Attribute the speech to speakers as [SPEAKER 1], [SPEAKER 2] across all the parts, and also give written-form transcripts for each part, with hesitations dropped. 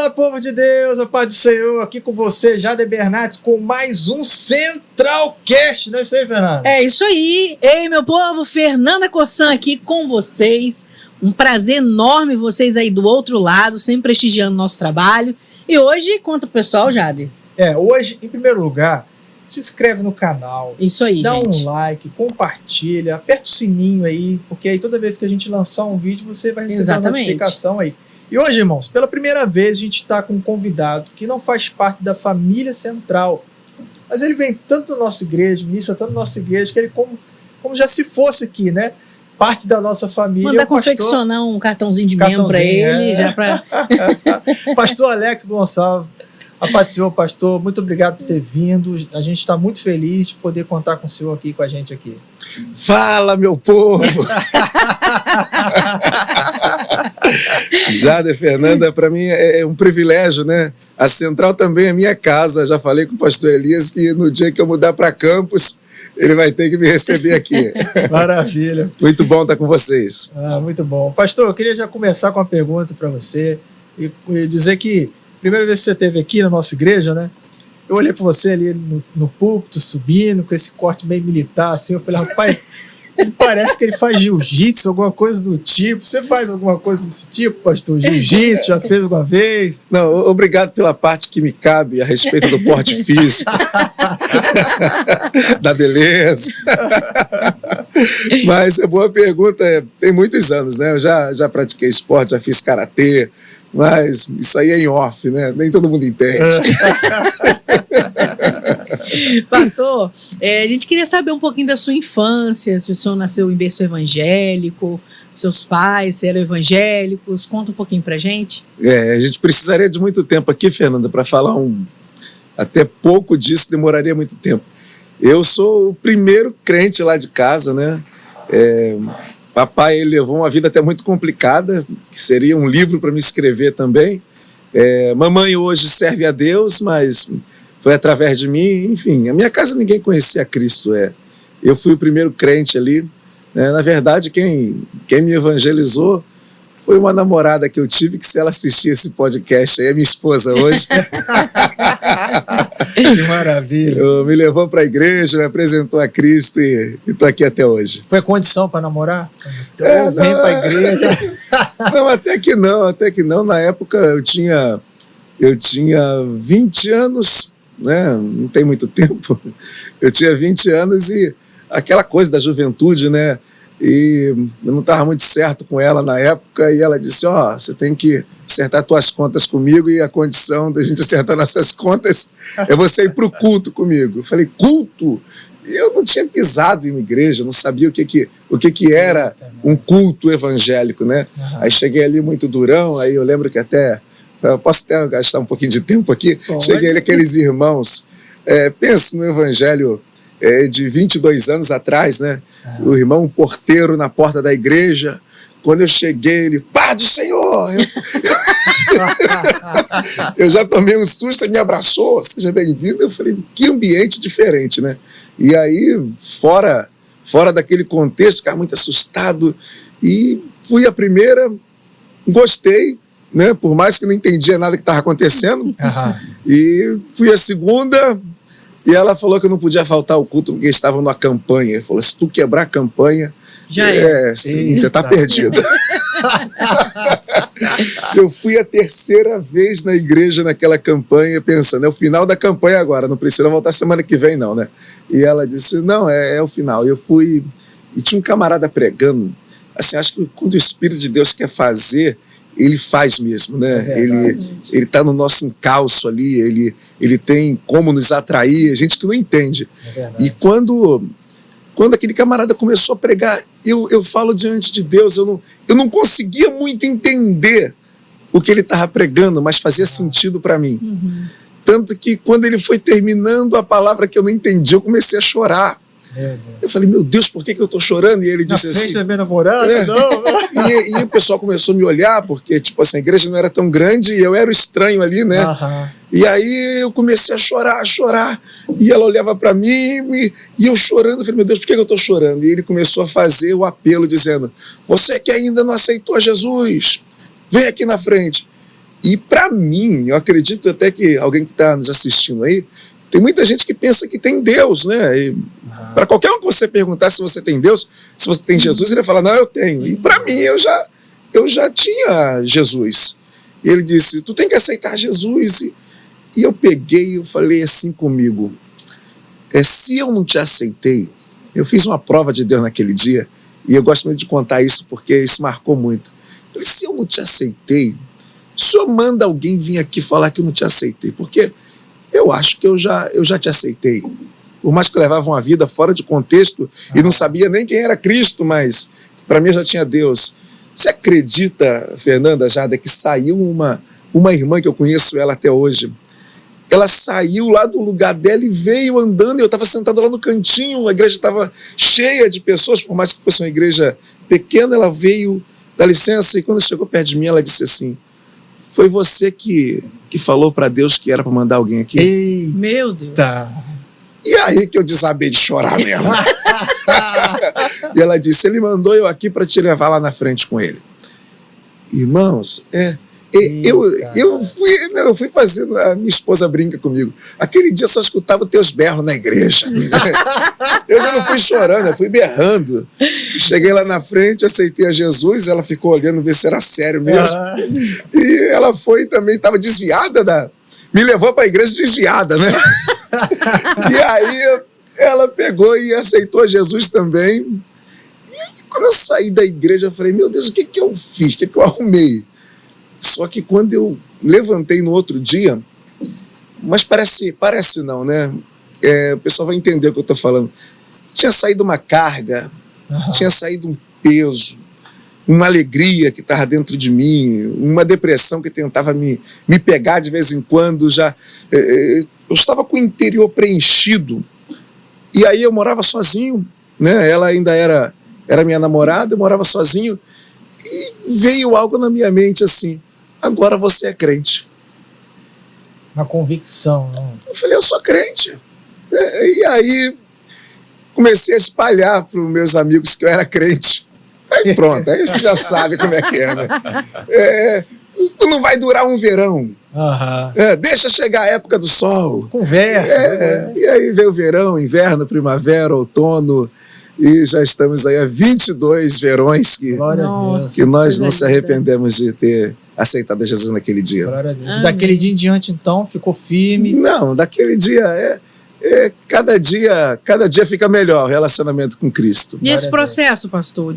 [SPEAKER 1] Fala, povo de Deus, a paz do Senhor, aqui com você, Jader Bernardes, com mais um Centralcast, não é isso aí, Fernanda?
[SPEAKER 2] É isso aí. Ei, meu povo, Fernanda Corsan aqui com vocês. Um prazer enorme vocês aí do outro lado, sempre prestigiando o nosso trabalho. E hoje, conta pro pessoal, Jader.
[SPEAKER 1] Hoje, em primeiro lugar, se inscreve no canal.
[SPEAKER 2] Isso aí,
[SPEAKER 1] dá
[SPEAKER 2] gente.
[SPEAKER 1] Um like, compartilha, aperta o sininho aí, porque aí toda vez que a gente lançar um vídeo, você vai receber a notificação aí. E hoje, irmãos, pela primeira vez a gente está com um convidado que não faz parte da família central, mas ele vem tanto da nossa igreja, ministra tanto da nossa igreja, que ele como já se fosse aqui, né? Parte da nossa família.
[SPEAKER 2] Mandar confeccionar um cartãozinho de membro para ele, já para...
[SPEAKER 1] Pastor Alex Gonçalves. A paz do Senhor, pastor, muito obrigado por ter vindo. A gente está muito feliz de poder contar com o senhor aqui, com a gente aqui.
[SPEAKER 3] Fala, meu povo! Jader, Fernanda, para mim é um privilégio, né? A Central também é minha casa. Já falei com o pastor Elias que no dia que eu mudar para Campos, ele vai ter que me receber aqui.
[SPEAKER 1] Maravilha.
[SPEAKER 3] Muito bom estar com vocês.
[SPEAKER 1] Muito bom. Pastor, eu queria já começar com uma pergunta para você e dizer que primeira vez que você esteve aqui na nossa igreja, né? Eu olhei para você ali no púlpito, subindo, com esse corte meio militar, assim. Eu falei, rapaz, ele parece que ele faz jiu-jitsu, alguma coisa do tipo. Você faz alguma coisa desse tipo, pastor? Jiu-jitsu, já fez alguma vez?
[SPEAKER 3] Não, obrigado pela parte que me cabe a respeito do porte físico, da beleza. Mas é boa pergunta. Tem muitos anos, né? Eu já pratiquei esporte, já fiz karatê. Mas isso aí é em off, né? Nem todo mundo entende.
[SPEAKER 2] Pastor, a gente queria saber um pouquinho da sua infância, se o senhor nasceu em berço evangélico, seus pais eram evangélicos, conta um pouquinho pra gente.
[SPEAKER 3] A gente precisaria de muito tempo aqui, Fernanda, para falar até pouco disso, demoraria muito tempo. Eu sou o primeiro crente lá de casa, né? Papai, ele levou uma vida até muito complicada, que seria um livro para me escrever também. Mamãe hoje serve a Deus, mas foi através de mim. Enfim, a minha casa ninguém conhecia Cristo. Eu fui o primeiro crente ali. Na verdade, quem me evangelizou foi uma namorada que eu tive, que se ela assistir esse podcast aí, é minha esposa hoje.
[SPEAKER 1] Que maravilha.
[SPEAKER 3] Me levou para a igreja, me apresentou a Cristo e estou aqui até hoje.
[SPEAKER 1] Foi condição para namorar? Então, vem para a igreja.
[SPEAKER 3] Não, até que não. Na época eu tinha 20 anos, né? Não tem muito tempo. Eu tinha 20 anos e aquela coisa da juventude, né? E eu não estava muito certo com ela na época, e ela disse, você tem que acertar tuas contas comigo, e a condição da gente acertar nossas contas é você ir para o culto comigo. Eu falei, culto? E eu não tinha pisado em uma igreja, não sabia o que era um culto evangélico, né? Uhum. Aí cheguei ali muito durão, aí eu lembro que eu posso até gastar um pouquinho de tempo aqui, cheguei ali aqueles irmãos, penso no evangelho de 22 anos atrás, né? O irmão porteiro na porta da igreja. Quando eu cheguei, ele, paz do Senhor! Eu já tomei um susto, ele me abraçou, seja bem-vindo. Eu falei, que ambiente diferente, né? E aí, fora daquele contexto, ficava muito assustado. E fui a primeira, gostei, né? Por mais que não entendia nada que estava acontecendo. Uhum. E fui a segunda. E ela falou que eu não podia faltar ao culto porque estava numa campanha. Ela falou, se tu quebrar a campanha, sim, você está perdido. Eu fui a terceira vez na igreja naquela campanha, pensando, é o final da campanha agora, não precisa voltar semana que vem não, né? E ela disse, não, é o final. E eu fui, e tinha um camarada pregando, assim, acho que quando o Espírito de Deus quer fazer, ele faz mesmo, né? Ele está no nosso encalço ali, ele tem como nos atrair, gente que não entende. E quando aquele camarada começou a pregar, eu falo diante de Deus, eu não conseguia muito entender o que ele estava pregando, mas fazia sentido para mim. Uhum. Tanto que quando ele foi terminando a palavra que eu não entendi, eu comecei a chorar. Eu falei, meu Deus, por que eu tô chorando? E ele disse assim... Na frente da minha namorada? Não. E o pessoal começou a me olhar, porque tipo assim, a igreja não era tão grande e eu era o estranho ali, né? Uhum. E aí eu comecei a chorar. E ela olhava para mim e eu chorando. Eu falei, meu Deus, por que eu tô chorando? E ele começou a fazer o apelo, dizendo, você que ainda não aceitou a Jesus, vem aqui na frente. E para mim, eu acredito até que alguém que está nos assistindo aí, tem muita gente que pensa que tem Deus, né? Para qualquer um que você perguntar se você tem Deus, se você tem Jesus, ele vai falar, não, eu tenho. E para mim, eu já tinha Jesus. E ele disse, tu tem que aceitar Jesus. E eu peguei e eu falei assim comigo, se eu não te aceitei, eu fiz uma prova de Deus naquele dia, e eu gosto muito de contar isso porque isso marcou muito. Eu falei, se eu não te aceitei, o senhor manda alguém vir aqui falar que eu não te aceitei, porque eu acho que eu já te aceitei. Por mais que eu levava uma vida fora de contexto e não sabia nem quem era Cristo, mas para mim eu já tinha Deus. Você acredita, Fernanda, Jada, que saiu uma irmã que eu conheço ela até hoje, ela saiu lá do lugar dela e veio andando, eu estava sentado lá no cantinho, a igreja estava cheia de pessoas, por mais que fosse uma igreja pequena, ela veio, dá licença, e quando chegou perto de mim, ela disse assim, foi você que falou para Deus que era para mandar alguém aqui?
[SPEAKER 1] Eita.
[SPEAKER 2] Meu Deus.
[SPEAKER 3] E aí que eu desabei de chorar mesmo. E ela disse, ele mandou eu aqui para te levar lá na frente com ele. Irmãos, eu fui fazendo, a minha esposa brinca comigo, aquele dia só escutava os teus berros na igreja. Eu já não fui chorando, eu fui berrando. Cheguei lá na frente, aceitei a Jesus, ela ficou olhando ver se era sério mesmo. E ela foi também, estava desviada, me levou para a igreja desviada, né? E aí ela pegou e aceitou Jesus também. E quando eu saí da igreja, eu falei, meu Deus, o que eu fiz? O que eu arrumei? Só que quando eu levantei no outro dia, mas parece não, né? O pessoal vai entender o que eu estou falando. Tinha saído uma carga, tinha saído um peso, uma alegria que estava dentro de mim, uma depressão que tentava me pegar de vez em quando. Eu estava com o interior preenchido. E aí eu morava sozinho, né? Ela ainda era minha namorada, eu morava sozinho. E veio algo na minha mente assim, agora você é crente.
[SPEAKER 1] Uma convicção, né?
[SPEAKER 3] Eu falei, eu sou crente. E aí comecei a espalhar para os meus amigos que eu era crente. Aí pronto, aí você já sabe como é que é, né? Tu não vai durar um verão. Deixa chegar a época do sol.
[SPEAKER 1] Conversa.
[SPEAKER 3] E aí veio o verão, inverno, primavera, outono, e já estamos aí há 22 verões que nós não se arrependemos de ter aceitado Jesus naquele dia.
[SPEAKER 1] Glória a Deus. Daquele dia em diante, então, ficou firme?
[SPEAKER 3] Não, daquele dia cada dia fica melhor o relacionamento com Cristo.
[SPEAKER 2] E esse processo, pastor,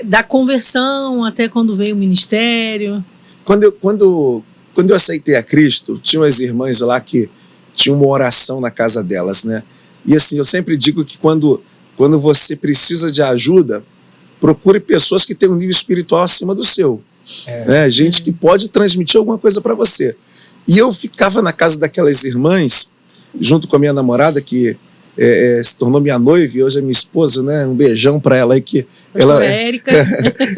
[SPEAKER 2] da conversão até quando veio o ministério?
[SPEAKER 3] Quando eu aceitei a Cristo, tinham as irmãs lá que tinham uma oração na casa delas, né? E assim, eu sempre digo que quando você precisa de ajuda, procure pessoas que têm um nível espiritual acima do seu. Né? Gente que pode transmitir alguma coisa para você. E eu ficava na casa daquelas irmãs, junto com a minha namorada, que se tornou minha noiva e hoje é minha esposa, né? Um beijão para ela aí, que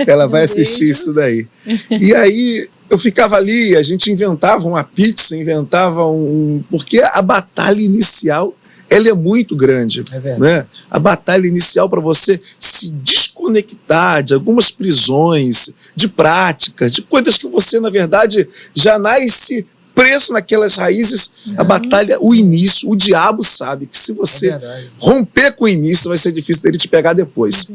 [SPEAKER 3] ela vai assistir isso daí. E aí eu ficava ali, a gente inventava uma pizza, porque a batalha inicial, ela é muito grande. Né? A batalha inicial para você se desconectar de algumas prisões, de práticas, de coisas que você, na verdade, já nasce preso naquelas raízes. A batalha, o início, o diabo sabe que se você romper com o início, vai ser difícil dele te pegar depois.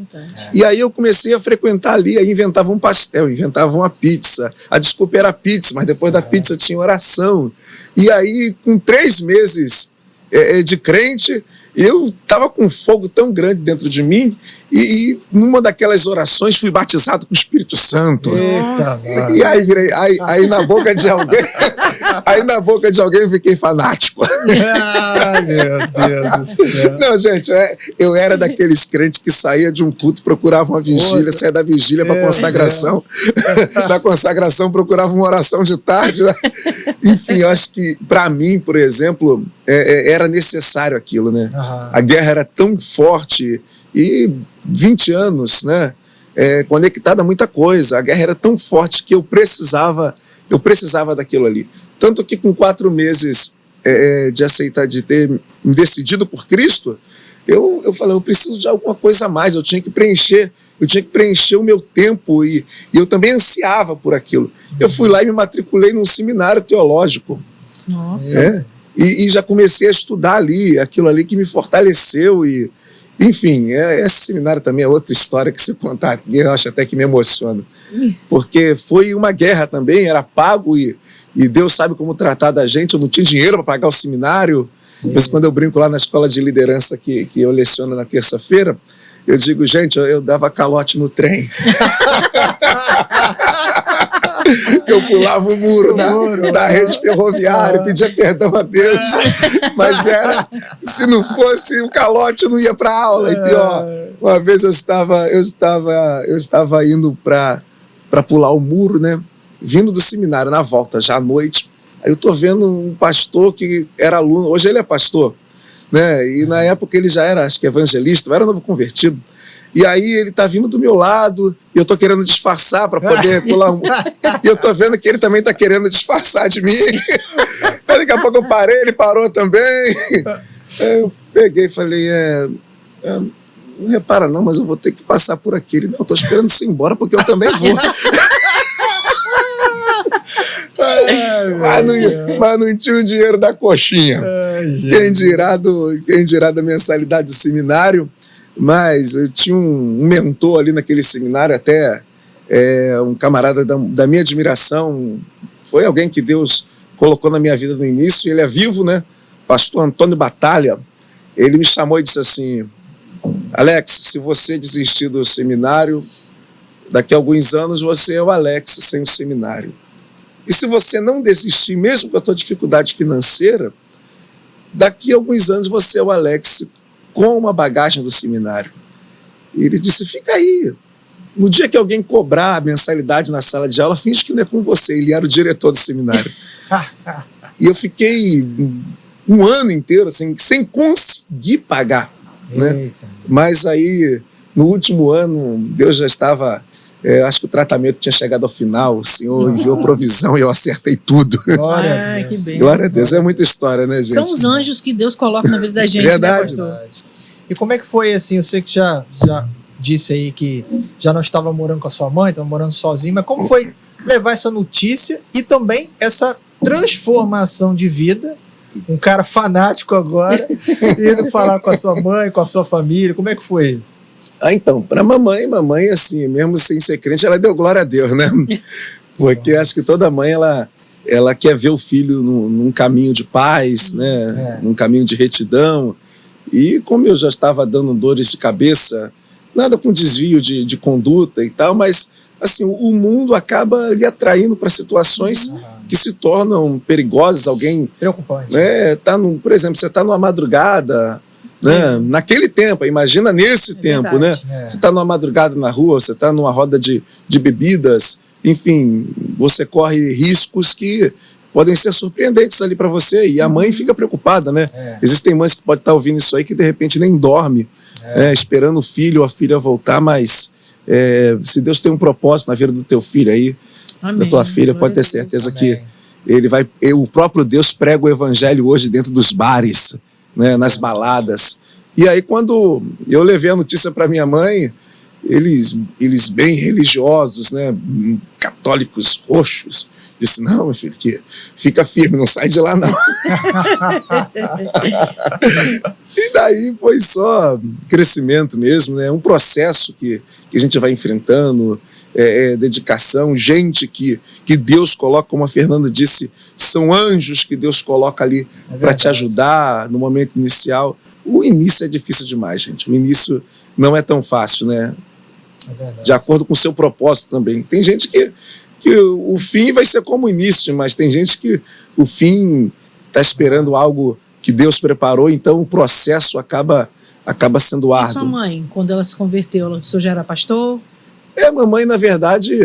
[SPEAKER 3] E aí eu comecei a frequentar ali, aí inventava um pastel, inventava uma pizza. A desculpa era pizza, mas depois da pizza tinha oração. E aí, com 3 meses de crente, eu estava com um fogo tão grande dentro de mim e numa daquelas orações fui batizado com o Espírito Santo.
[SPEAKER 1] Eita,
[SPEAKER 3] e aí virei, aí na boca de alguém eu fiquei fanático.
[SPEAKER 1] Ai, meu Deus do céu.
[SPEAKER 3] Não, gente, eu era daqueles crentes que saía de um culto, procurava uma vigília, saía da vigília para consagração. Da consagração procurava uma oração de tarde. Né? Enfim, eu acho que para mim, por exemplo, era necessário aquilo, né? A guerra era tão forte e 20 anos, né? Conectada a muita coisa. A guerra era tão forte que eu precisava daquilo ali. Tanto que com 4 meses de aceitar, de ter me decidido por Cristo, eu falei, eu preciso de alguma coisa a mais, eu tinha que preencher eu tinha que preencher o meu tempo e eu também ansiava por aquilo. Eu fui lá e me matriculei num seminário teológico.
[SPEAKER 2] Nossa.
[SPEAKER 3] E já comecei a estudar ali, aquilo ali que me fortaleceu e, enfim, esse seminário também é outra história que se contar aqui, eu acho até que me emociona. Porque foi uma guerra também, era pago e Deus sabe como tratar da gente. Eu não tinha dinheiro para pagar o seminário. Mas quando eu brinco lá na escola de liderança que eu leciono na terça-feira, eu digo, gente, eu dava calote no trem. Eu pulava o muro da rede ferroviária, pedia perdão a Deus. Mas se não fosse o calote, eu não ia para aula. E pior, uma vez eu estava indo para pular o muro, né? Vindo do seminário na volta, já à noite. Aí eu tô vendo um pastor que era aluno, hoje ele é pastor, né? E na época ele já era, acho que evangelista, era novo convertido. E aí ele tá vindo do meu lado e eu tô querendo disfarçar para poder pular um... E eu tô vendo que ele também tá querendo disfarçar de mim. Aí daqui a pouco eu parei, ele parou também. Eu peguei e falei, não repara não, mas eu vou ter que passar por aqui. Ele, não, eu tô esperando você ir embora porque eu também vou. Mas não tinha o dinheiro da coxinha. Quem dirá da mensalidade do seminário. Mas eu tinha um mentor ali naquele seminário, até um camarada da minha admiração. Foi alguém que Deus colocou na minha vida no início. Ele é vivo, né? Pastor Antônio Batalha. Ele me chamou e disse assim, Alex, se você desistir do seminário, daqui a alguns anos você é o Alex sem o seminário. E se você não desistir, mesmo com a tua dificuldade financeira, daqui a alguns anos você é o Alex com uma bagagem do seminário. E ele disse, fica aí. No dia que alguém cobrar a mensalidade na sala de aula, finge que não é com você. Ele era o diretor do seminário. E eu fiquei um ano inteiro assim, sem conseguir pagar. Né? Mas aí, no último ano, Deus já estava... acho que o tratamento tinha chegado ao final, o Senhor enviou provisão e eu acertei tudo.
[SPEAKER 1] Glória a Deus.
[SPEAKER 2] Que bem.
[SPEAKER 3] Glória a Deus, é muita história, né, gente?
[SPEAKER 2] São os anjos que Deus coloca na vida da gente,
[SPEAKER 3] Verdade.
[SPEAKER 2] né, pastor?
[SPEAKER 1] E como é que foi assim? Eu sei que já disse aí que já não estava morando com a sua mãe, estava morando sozinho, mas como foi levar essa notícia e também essa transformação de vida? Um cara fanático agora, indo falar com a sua mãe, com a sua família, como é que foi isso?
[SPEAKER 3] Então, para mamãe, assim, mesmo sem ser crente, ela deu glória a Deus, né? Porque acho que toda mãe, ela quer ver o filho num caminho de paz, né? Num caminho de retidão. E como eu já estava dando dores de cabeça, nada com desvio de conduta e tal, mas assim, o mundo acaba lhe atraindo para situações que se tornam perigosas. Alguém...
[SPEAKER 1] Preocupante.
[SPEAKER 3] Né, por exemplo, você está numa madrugada... Né? Naquele tempo, imagina nesse tempo,
[SPEAKER 2] verdade.
[SPEAKER 3] né? Você está numa madrugada na rua, você está numa roda de bebidas, enfim, você corre riscos que podem ser surpreendentes ali para você, e a mãe fica preocupada, né? Existem mães que podem estar ouvindo isso aí que de repente nem dorme, esperando o filho ou a filha voltar, mas se Deus tem um propósito na vida do teu filho aí,
[SPEAKER 2] Amém.
[SPEAKER 3] da tua filha, pode ter certeza que o próprio Deus prega o evangelho hoje dentro dos bares, né, nas baladas. E aí quando eu levei a notícia para minha mãe, eles bem religiosos, né, católicos roxos, disse, não, meu filho, que fica firme, não sai de lá não. E daí foi só crescimento mesmo, né, um processo que a gente vai enfrentando, dedicação, gente que Deus coloca, como a Fernanda disse, são anjos que Deus coloca ali para te ajudar no momento inicial. O início é difícil demais, gente. O início não é tão fácil, né? De acordo com o seu propósito também. Tem gente que o fim vai ser como o início, mas tem gente que o fim está esperando algo que Deus preparou, então o processo acaba sendo árduo.
[SPEAKER 2] E sua mãe, quando ela se converteu, o senhor já era pastor?
[SPEAKER 3] Mamãe, na verdade,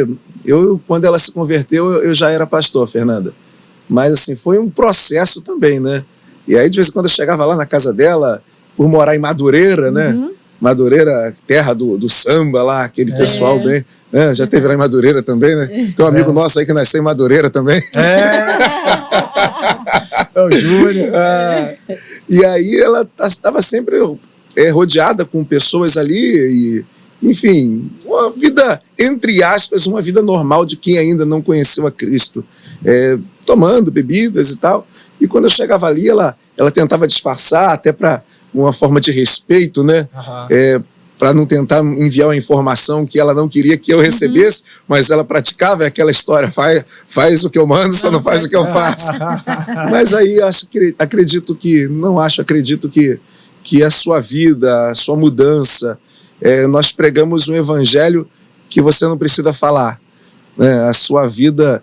[SPEAKER 3] quando ela se converteu, eu já era pastor, Fernanda. Mas, assim, foi um processo também, né? E aí, de vez em quando, eu chegava lá na casa dela, por morar em Madureira, né? Madureira, terra do samba lá, aquele pessoal bem... Né? Já teve lá em Madureira também, né? Tem um amigo nosso aí que nasceu em Madureira também.
[SPEAKER 1] É o Júnior.
[SPEAKER 3] E aí, ela estava sempre rodeada com pessoas ali e... Enfim, um uma vida, entre aspas, uma vida normal de quem ainda não conheceu a Cristo, tomando bebidas e tal. E quando eu chegava ali, ela tentava disfarçar, até para uma forma de respeito, né? Para não tentar enviar uma informação que ela não queria que eu recebesse, mas ela praticava aquela história, faz o que eu mando, só não faz o que eu faço. Mas aí acredito que a sua vida, a sua mudança, nós pregamos um evangelho que você não precisa falar, né? A sua vida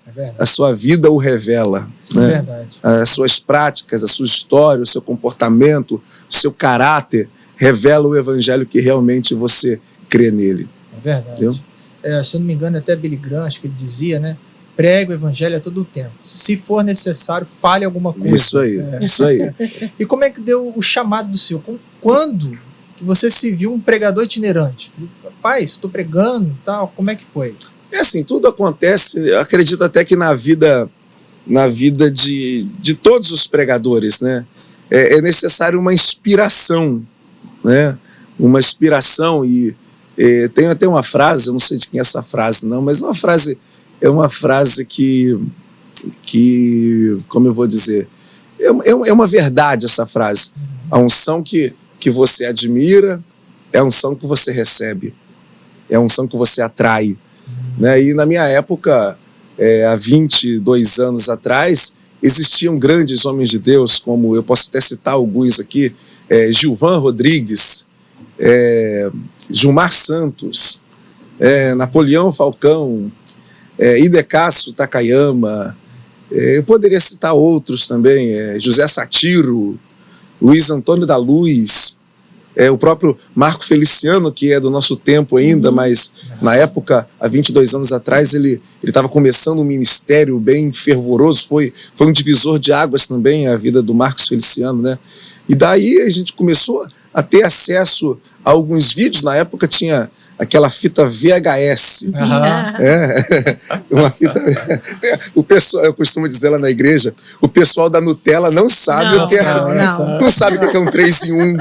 [SPEAKER 3] o revela.
[SPEAKER 1] Isso,
[SPEAKER 3] né?
[SPEAKER 1] é verdade.
[SPEAKER 3] As suas práticas, a sua história, o seu comportamento, o seu caráter revela o evangelho que realmente você crê nele.
[SPEAKER 1] É verdade. Se eu não me engano, até Billy Graham, acho que ele dizia, né? Prega o evangelho a todo o tempo. Se for necessário, fale alguma coisa.
[SPEAKER 3] Isso aí, isso aí.
[SPEAKER 1] E como é que deu o chamado do Senhor? Quando que você se viu um pregador itinerante? Rapaz, estou pregando e tal. Como é que foi?
[SPEAKER 3] Assim, tudo acontece, eu acredito até que na vida de todos os pregadores, né? É necessário uma inspiração, né? Uma inspiração e tem até uma frase, eu não sei de quem é essa frase não, mas é uma frase que como eu vou dizer, é uma verdade essa frase. A unção que você admira é a unção que você recebe, é a unção que você atrai, né? E na minha época, há 22 anos atrás, existiam grandes homens de Deus, como eu posso até citar alguns aqui, Gilvan Rodrigues, Gilmar Santos, Napoleão Falcão, Idecasso Takayama, eu poderia citar outros também, José Satiro, Luiz Antônio da Luz, o próprio Marco Feliciano, que é do nosso tempo ainda, mas na época, há 22 anos atrás, ele estava começando um ministério bem fervoroso, foi um divisor de águas também a vida do Marcos Feliciano, né? E daí a gente começou a ter acesso a alguns vídeos. Na época tinha aquela fita VHS. Uma fita. O pessoal, eu costumo dizer lá na igreja, o pessoal da Nutella não sabe o que é. Não sabe o que é um 3 em 1.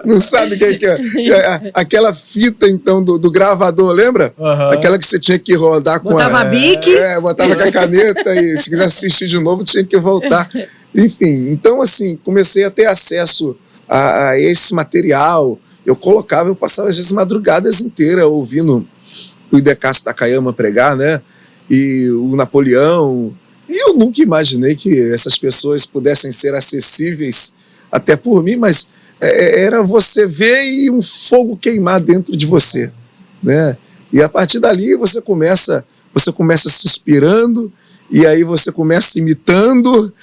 [SPEAKER 3] Não sabe o que é. Aquela fita, então, do gravador, lembra? Aquela que você tinha que rodar com
[SPEAKER 2] botava a bique.
[SPEAKER 3] Botava com a caneta e se quisesse assistir de novo tinha que voltar. Enfim, então assim, comecei a ter acesso a esse material. Eu passava às vezes madrugadas inteiras ouvindo o Idecasso Takayama pregar, né? E o Napoleão. E eu nunca imaginei que essas pessoas pudessem ser acessíveis até por mim, mas era você ver e um fogo queimar dentro de você, né? E a partir dali você começa se inspirando, e aí você começa imitando,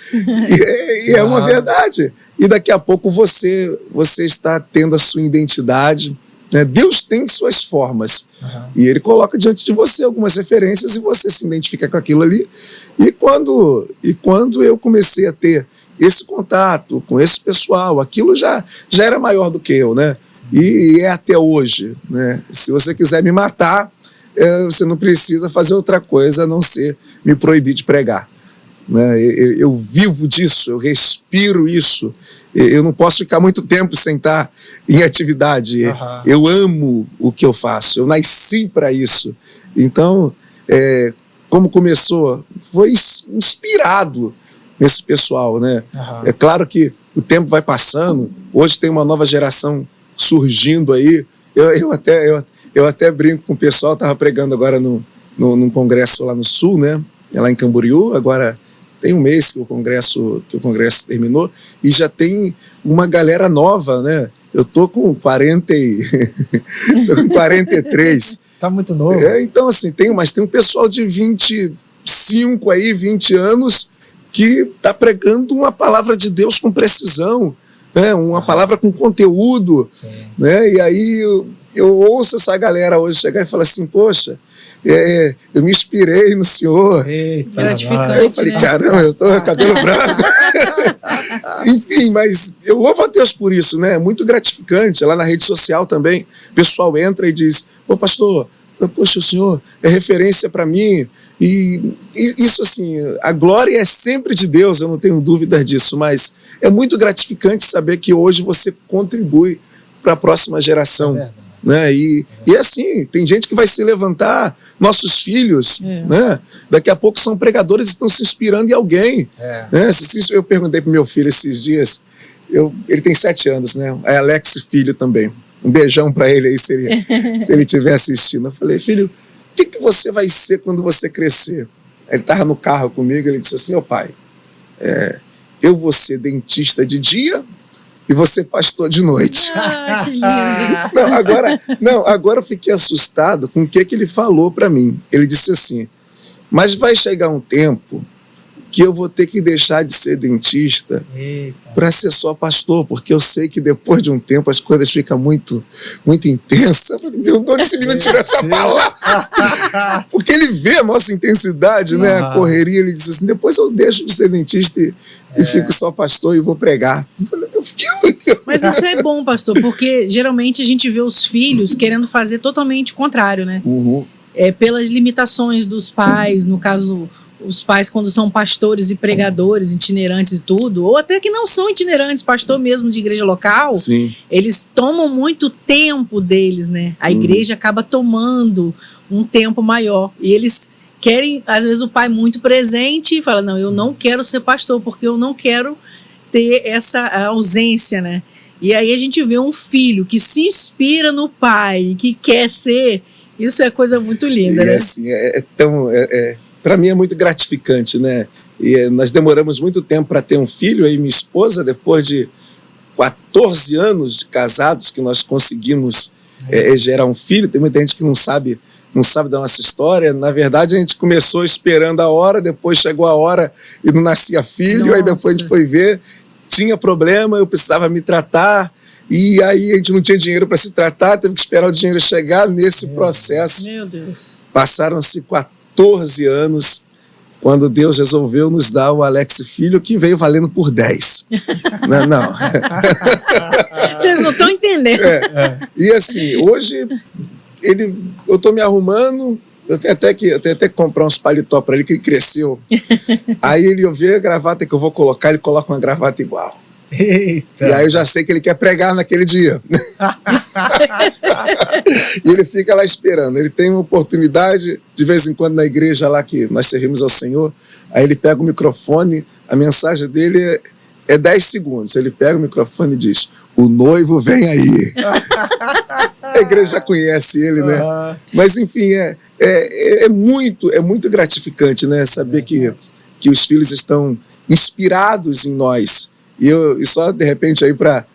[SPEAKER 3] e é uma verdade. E daqui a pouco você está tendo a sua identidade, né? Deus tem suas formas, e Ele coloca diante de você algumas referências e você se identifica com aquilo ali. E quando eu comecei a ter esse contato com esse pessoal, aquilo já era maior do que eu, né? E é até hoje, né? Se você quiser me matar, você não precisa fazer outra coisa a não ser me proibir de pregar, né? Eu vivo disso, eu respiro isso, eu não posso ficar muito tempo sem estar em atividade. Eu amo o que eu faço, eu nasci para isso. Então, como começou, foi inspirado nesse pessoal, né? É claro que o tempo vai passando, hoje tem uma nova geração surgindo aí. Eu até brinco com o pessoal, estava pregando agora num congresso lá no Sul, né? Lá em Camboriú. Agora tem um mês que o congresso terminou e já tem uma galera nova, né? Eu tô com 43.
[SPEAKER 1] Tá muito novo.
[SPEAKER 3] Então, assim, mas tem um pessoal de 25 aí, 20 anos que tá pregando uma palavra de Deus com precisão, né? Uma palavra com conteúdo, né? E aí eu ouço essa galera hoje chegar e falar assim, poxa, eu me inspirei no senhor.
[SPEAKER 2] Gratificante,
[SPEAKER 3] eu falei, caramba, eu tô com cabelo branco. Enfim, mas eu louvo a Deus por isso, né? É muito gratificante. Lá na rede social também, o pessoal entra e diz, pastor, poxa, o senhor é referência para mim. E isso, assim, a glória é sempre de Deus, eu não tenho dúvidas disso, mas é muito gratificante saber que hoje você contribui para a próxima geração. né? E assim, tem gente que vai se levantar, nossos filhos, né? Daqui a pouco são pregadores e estão se inspirando em alguém. Né? Eu perguntei para meu filho esses dias, ele tem 7 anos, né? É Alex filho também. Um beijão para ele aí, se ele estiver assistindo. Eu falei, filho, o que você vai ser quando você crescer? Ele estava no carro comigo, ele disse assim, pai, eu vou ser dentista de dia e você pastor de noite.
[SPEAKER 2] Ah, que lindo.
[SPEAKER 3] Agora eu fiquei assustado com o que ele falou para mim. Ele disse assim, mas vai chegar um tempo que eu vou ter que deixar de ser dentista para ser só pastor, porque eu sei que depois de um tempo as coisas ficam muito, muito intensas. Eu falei, meu, de onde esse menino tirou essa palavra? Porque ele vê a nossa intensidade, né? A correria. Ele disse assim, depois eu deixo de ser dentista e fico só pastor e vou pregar. Eu falei,
[SPEAKER 2] mas isso é bom, pastor, porque geralmente a gente vê os filhos querendo fazer totalmente o contrário, né? Pelas limitações dos pais, no caso, os pais quando são pastores e pregadores, itinerantes e tudo, ou até que não são itinerantes, pastor mesmo de igreja local, eles tomam muito tempo deles, né? A igreja acaba tomando um tempo maior, e eles querem, às vezes o pai muito presente e fala, não, eu não quero ser pastor, porque eu não quero ter essa ausência, né? E aí a gente vê um filho que se inspira no pai, que quer ser, isso é coisa muito linda, né?
[SPEAKER 3] Assim, para mim é muito gratificante, né? E nós demoramos muito tempo para ter um filho, aí minha esposa, depois de 14 anos de casados que nós conseguimos gerar um filho. Tem muita gente que não sabe da nossa história. Na verdade, a gente começou esperando a hora, depois chegou a hora e não nascia filho. Nossa. Aí depois a gente foi ver, tinha problema, eu precisava me tratar, e aí a gente não tinha dinheiro para se tratar, teve que esperar o dinheiro chegar nesse processo.
[SPEAKER 2] Meu Deus.
[SPEAKER 3] Passaram-se 14 anos, quando Deus resolveu nos dar o Alex filho, que veio valendo por 10. Não.
[SPEAKER 2] Vocês não estão entendendo.
[SPEAKER 3] E assim, hoje eu estou me arrumando, eu tenho até que comprar uns paletó para ele, que ele cresceu. Aí ele vê a gravata que eu vou colocar, ele coloca uma gravata igual.
[SPEAKER 1] Eita.
[SPEAKER 3] E aí eu já sei que ele quer pregar naquele dia. E ele fica lá esperando. Ele tem uma oportunidade, de vez em quando na igreja lá que nós servimos ao Senhor, aí ele pega o microfone, a mensagem dele é 10 segundos. Ele pega o microfone e diz, o noivo vem aí. A igreja já conhece ele, né? Mas enfim, é muito gratificante, né? Saber que os filhos estão inspirados em nós. E só, de repente, aí para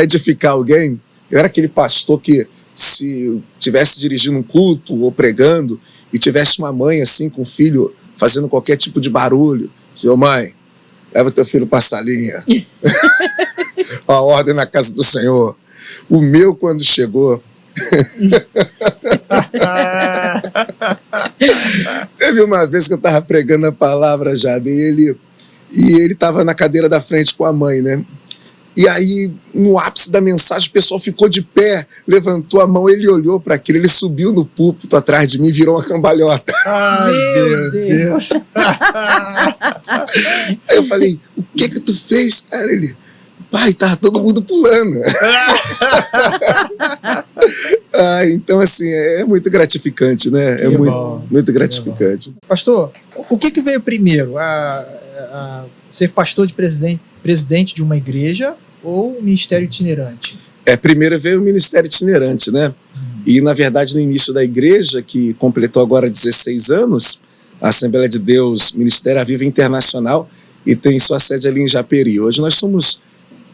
[SPEAKER 3] edificar alguém, eu era aquele pastor que, se tivesse dirigindo um culto ou pregando, e tivesse uma mãe assim com o filho fazendo qualquer tipo de barulho, dizia, mãe, leva teu filho para a salinha. A ordem na casa do Senhor. O meu, quando chegou, teve uma vez que eu estava pregando a palavra já dele, e ele estava na cadeira da frente com a mãe, né? E aí, no ápice da mensagem, o pessoal ficou de pé, levantou a mão, ele olhou para aquilo, ele subiu no púlpito atrás de mim e virou uma cambalhota.
[SPEAKER 1] Ai, meu Deus.
[SPEAKER 3] Aí eu falei, o que tu fez, cara? Ele, pai, tava todo mundo pulando. Então, assim, é muito gratificante, né? Muito gratificante.
[SPEAKER 1] Pastor, o que veio primeiro? Ser pastor de presidente de uma igreja ou o ministério itinerante?
[SPEAKER 3] Primeiro veio o ministério itinerante, né? E, na verdade, no início da igreja, que completou agora 16 anos, a Assembleia de Deus, Ministério Aviva Internacional, e tem sua sede ali em Japeri. Hoje nós somos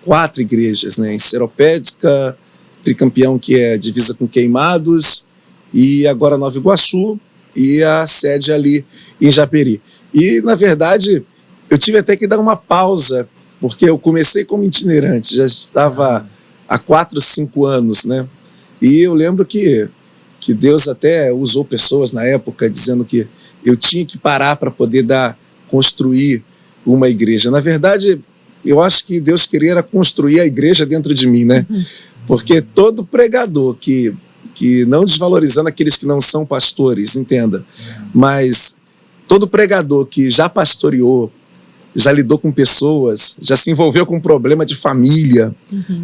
[SPEAKER 3] 4 igrejas, né? Em Seropédica, Tricampeão, que é divisa com Queimados, e agora Nova Iguaçu, e a sede ali em Japeri. E, na verdade, eu tive até que dar uma pausa, porque eu comecei como itinerante, já estava há 4, 5 anos, né? E eu lembro que Deus até usou pessoas na época dizendo que eu tinha que parar para poder construir uma igreja. Na verdade, eu acho que Deus queria construir a igreja dentro de mim, né? Porque todo pregador que não desvalorizando aqueles que não são pastores, entenda, mas todo pregador que já pastoreou, já lidou com pessoas, já se envolveu com um problema de família.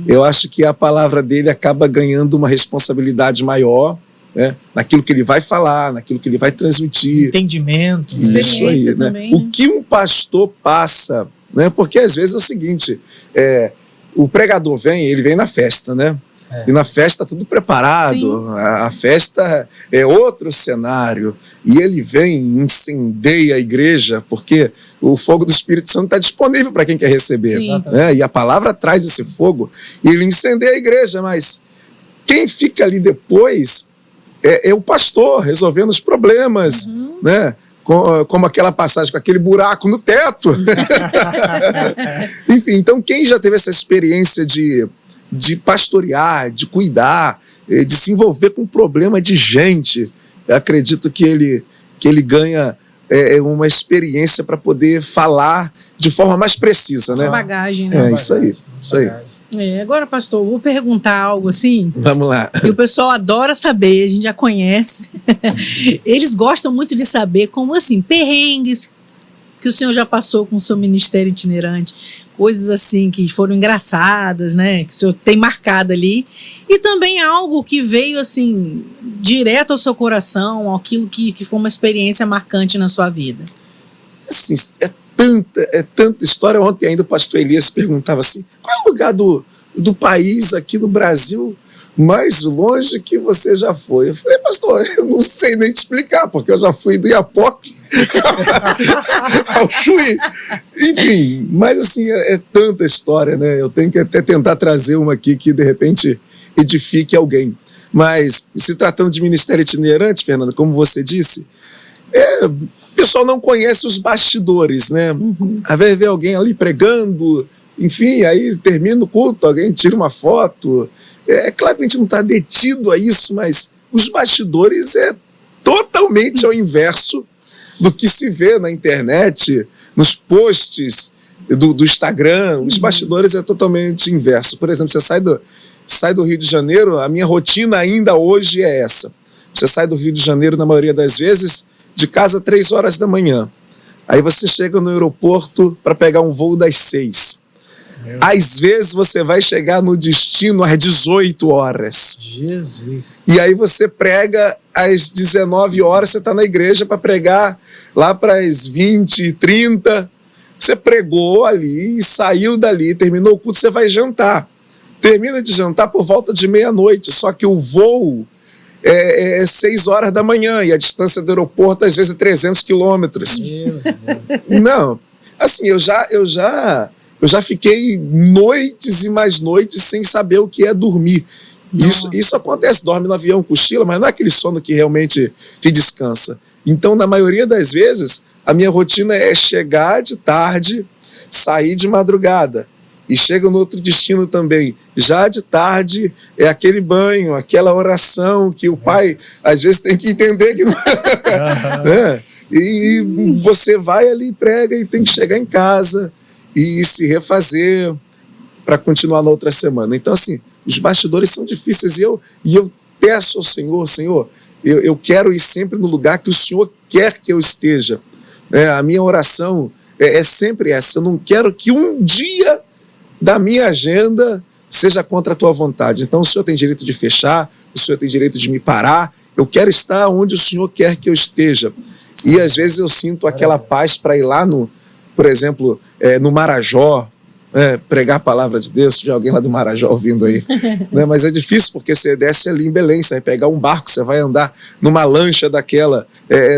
[SPEAKER 3] Eu acho que a palavra dele acaba ganhando uma responsabilidade maior, né, naquilo que ele vai falar, naquilo que ele vai transmitir.
[SPEAKER 1] Entendimento.
[SPEAKER 3] Isso aí, né?
[SPEAKER 2] também, né?
[SPEAKER 3] O que um pastor passa, né? Porque às vezes é o seguinte, o pregador ele vem na festa, né? E na festa tudo preparado, a festa é outro cenário, e ele vem, incendeia a igreja, porque o fogo do Espírito Santo está disponível para quem quer receber, né? E a palavra traz esse fogo, e ele incendeia a igreja, mas quem fica ali depois é o pastor, resolvendo os problemas, né? Como aquela passagem com aquele buraco no teto. Enfim, então quem já teve essa experiência de pastorear, de cuidar, de se envolver com um problema de gente, eu acredito que ele ganha uma experiência para poder falar de forma mais precisa, né?
[SPEAKER 2] Bagagem, né?
[SPEAKER 3] Isso aí.
[SPEAKER 2] Agora, pastor, vou perguntar algo assim.
[SPEAKER 3] Vamos lá.
[SPEAKER 2] E o pessoal adora saber, a gente já conhece. Eles gostam muito de saber como, assim, perrengues que o senhor já passou com o seu ministério itinerante, coisas assim que foram engraçadas, né, que o senhor tem marcado ali, e também algo que veio assim direto ao seu coração, aquilo que foi uma experiência marcante na sua vida.
[SPEAKER 3] Assim, é tanta história. Ontem ainda o pastor Elias perguntava assim, qual é o lugar do país aqui no Brasil mais longe que você já foi? Eu falei, pastor, eu não sei nem te explicar, porque eu já fui do Iapoque ao Chuí. Enfim, mas assim, é tanta história, né? Eu tenho que até tentar trazer uma aqui que de repente edifique alguém. Mas se tratando de ministério itinerante, Fernanda, como você disse, o pessoal não conhece os bastidores, né? Às vezes vê alguém ali pregando, enfim, aí termina o culto, alguém tira uma foto. É claro que a gente não está detido a isso, mas os bastidores é totalmente ao inverso do que se vê na internet, nos posts do Instagram. Os bastidores é totalmente inverso. Por exemplo, você sai do Rio de Janeiro, a minha rotina ainda hoje é essa. Você sai do Rio de Janeiro, na maioria das vezes, de casa 3 horas da manhã. Aí você chega no aeroporto para pegar um voo das 6. Às vezes você vai chegar no destino às 18 horas.
[SPEAKER 1] Jesus.
[SPEAKER 3] E aí você prega às 19 horas, você está na igreja para pregar lá para as 20, 30. Você pregou ali e saiu dali, terminou o culto, você vai jantar. Termina de jantar por volta de meia-noite, só que o voo é 6 horas da manhã e a distância do aeroporto às vezes é 300 quilômetros. Não, assim, eu já fiquei noites e mais noites sem saber o que é dormir. Isso acontece, dorme no avião, cochila, mas não é aquele sono que realmente te descansa. Então, na maioria das vezes, a minha rotina é chegar de tarde, sair de madrugada. E chega no outro destino também. Já de tarde é aquele banho, aquela oração que o pai às vezes tem que entender que não é. E você vai ali, prega e tem que chegar em casa e se refazer para continuar na outra semana. Então, assim, os bastidores são difíceis e eu peço ao Senhor, eu quero ir sempre no lugar que o Senhor quer que eu esteja. A minha oração é sempre essa. Eu não quero que um dia da minha agenda seja contra a tua vontade. Então o Senhor tem direito de fechar, o Senhor tem direito de me parar. Eu quero estar onde o Senhor quer que eu esteja. E às vezes eu sinto aquela paz para ir lá por exemplo, no Marajó, pregar a palavra de Deus. Se tiver alguém lá do Marajó ouvindo aí, né? Mas é difícil porque você desce ali em Belém, você vai pegar um barco, você vai andar numa lancha daquela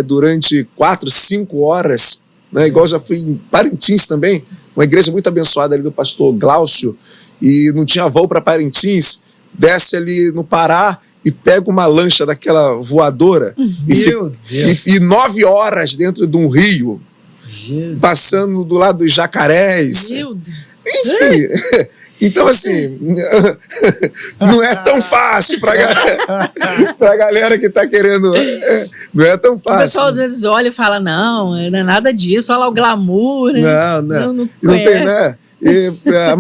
[SPEAKER 3] durante 4, 5 horas, né? Igual já fui em Parintins também, uma igreja muito abençoada ali do pastor Glaucio, e não tinha voo para Parintins, desce ali no Pará e pega uma lancha daquela voadora e 9 horas dentro de um rio, Jesus, passando do lado dos jacarés.
[SPEAKER 2] Meu Deus.
[SPEAKER 3] Enfim, então assim, não é tão fácil pra galera que tá querendo, não é tão fácil.
[SPEAKER 2] O pessoal às vezes olha e fala, não é nada disso, olha lá o glamour, né?
[SPEAKER 3] Não tem, né? E a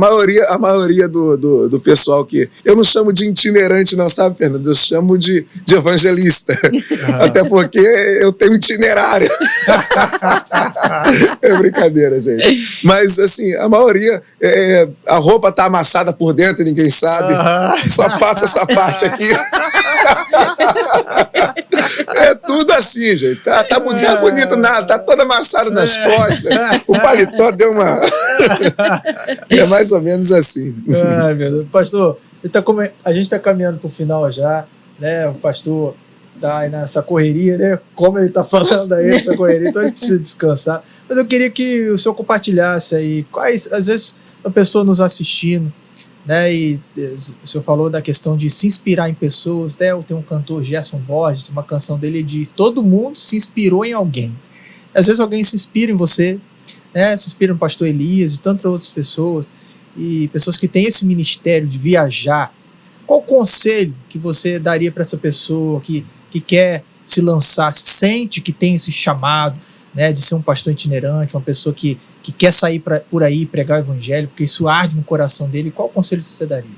[SPEAKER 3] maioria do pessoal que... Eu não chamo de itinerante, não, sabe, Fernando? Eu chamo de evangelista. Até porque eu tenho itinerário. É brincadeira, gente. Mas, assim, a maioria... a roupa tá amassada por dentro e ninguém sabe. Só passa essa parte aqui. É tudo assim, gente. Tá bonito nada. Tá todo amassado nas costas. O paletó deu uma... É mais ou menos assim.
[SPEAKER 1] Ai, meu Deus. Pastor, a gente está caminhando para o final já, né? O pastor está aí nessa correria, né? Como ele está falando aí, essa correria, então ele precisa descansar. Mas eu queria que o senhor compartilhasse aí quais, às vezes, a pessoa nos assistindo, né? E o senhor falou da questão de se inspirar em pessoas. Até tem um cantor, Gerson Borges, uma canção dele diz: todo mundo se inspirou em alguém. Às vezes alguém se inspira em você, né? Se inspira no pastor Elias e tantas outras pessoas, e pessoas que têm esse ministério de viajar. Qual conselho que você daria para essa pessoa que quer se lançar, sente que tem esse chamado, né, de ser um pastor itinerante, uma pessoa que quer sair por aí pregar o evangelho, porque isso arde no coração dele? Qual conselho você daria?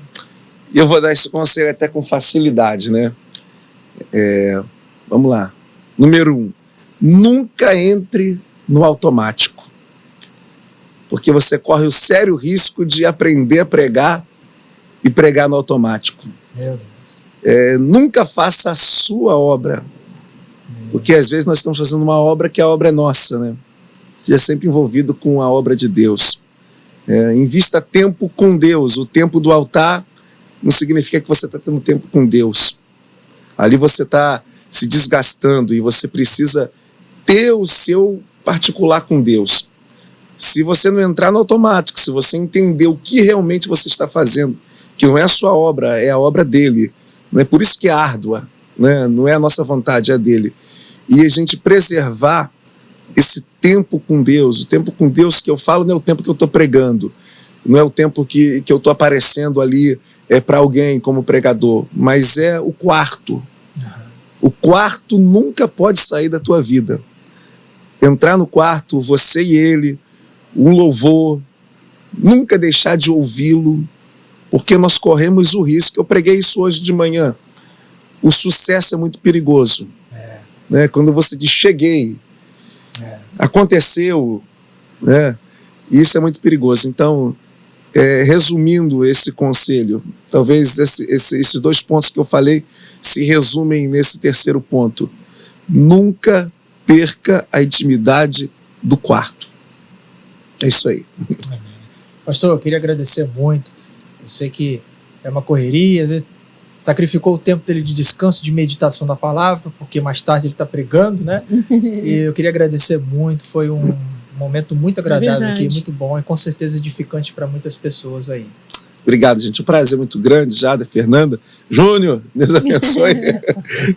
[SPEAKER 3] Eu vou dar esse conselho até com facilidade, né? Vamos lá. Número 1, nunca entre no automático, porque você corre o sério risco de aprender a pregar e pregar no automático.
[SPEAKER 1] Meu Deus.
[SPEAKER 3] Nunca faça a sua obra, porque às vezes nós estamos fazendo uma obra que a obra é nossa, né? Seja sempre envolvido com a obra de Deus. Invista tempo com Deus. O tempo do altar não significa que você está tendo tempo com Deus. Ali você está se desgastando e você precisa ter o seu particular com Deus. Se você não entrar no automático, se você entender o que realmente você está fazendo, que não é a sua obra, é a obra dele. Não é por isso que é árdua, né? Não é a nossa vontade, é a dele. E a gente preservar esse tempo com Deus. O tempo com Deus que eu falo não é o tempo que eu estou pregando, não é o tempo que eu estou aparecendo ali para alguém como pregador, mas é o quarto. O quarto nunca pode sair da tua vida. Entrar no quarto, você e ele, um louvor, nunca deixar de ouvi-lo, porque nós corremos o risco. Eu preguei isso hoje de manhã. O sucesso é muito perigoso. Né? Quando você diz cheguei, aconteceu, né? Isso é muito perigoso. Então, resumindo esse conselho, talvez esses 2 pontos que eu falei se resumem nesse terceiro ponto. Nunca perca a intimidade do quarto. É isso aí.
[SPEAKER 1] Pastor, eu queria agradecer muito. Eu sei que é uma correria, sacrificou o tempo dele de descanso, de meditação da palavra, porque mais tarde ele está pregando, né? E eu queria agradecer muito. Foi um momento muito agradável aqui, muito bom e com certeza edificante para muitas pessoas aí.
[SPEAKER 3] Obrigado, gente. Um prazer muito grande, Jada, Fernanda, Júnior, Deus abençoe.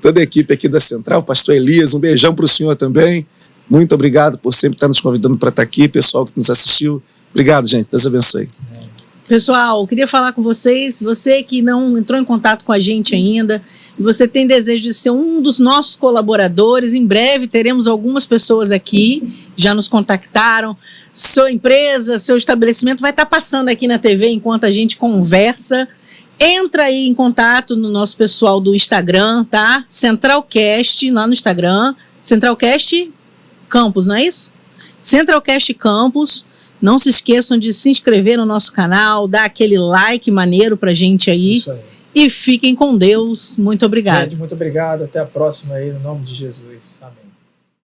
[SPEAKER 3] Toda a equipe aqui da Central, pastor Elias, um beijão para o senhor também. Muito obrigado por sempre estar nos convidando para estar aqui, pessoal que nos assistiu. Obrigado, gente. Deus abençoe.
[SPEAKER 2] Pessoal, queria falar com vocês, você que não entrou em contato com a gente ainda, e você tem desejo de ser um dos nossos colaboradores, em breve teremos algumas pessoas aqui, já nos contactaram, sua empresa, seu estabelecimento vai estar passando aqui na TV enquanto a gente conversa. Entra aí em contato no nosso pessoal do Instagram, tá? Centralcast, lá no Instagram, Centralcast Campus, não é isso? Centralcast Campus. Não se esqueçam de se inscrever no nosso canal, dar aquele like maneiro pra gente aí.
[SPEAKER 1] Isso aí.
[SPEAKER 2] E fiquem com Deus. Muito obrigado.
[SPEAKER 1] Gente, muito obrigado. Até a próxima aí, no nome de Jesus. Amém.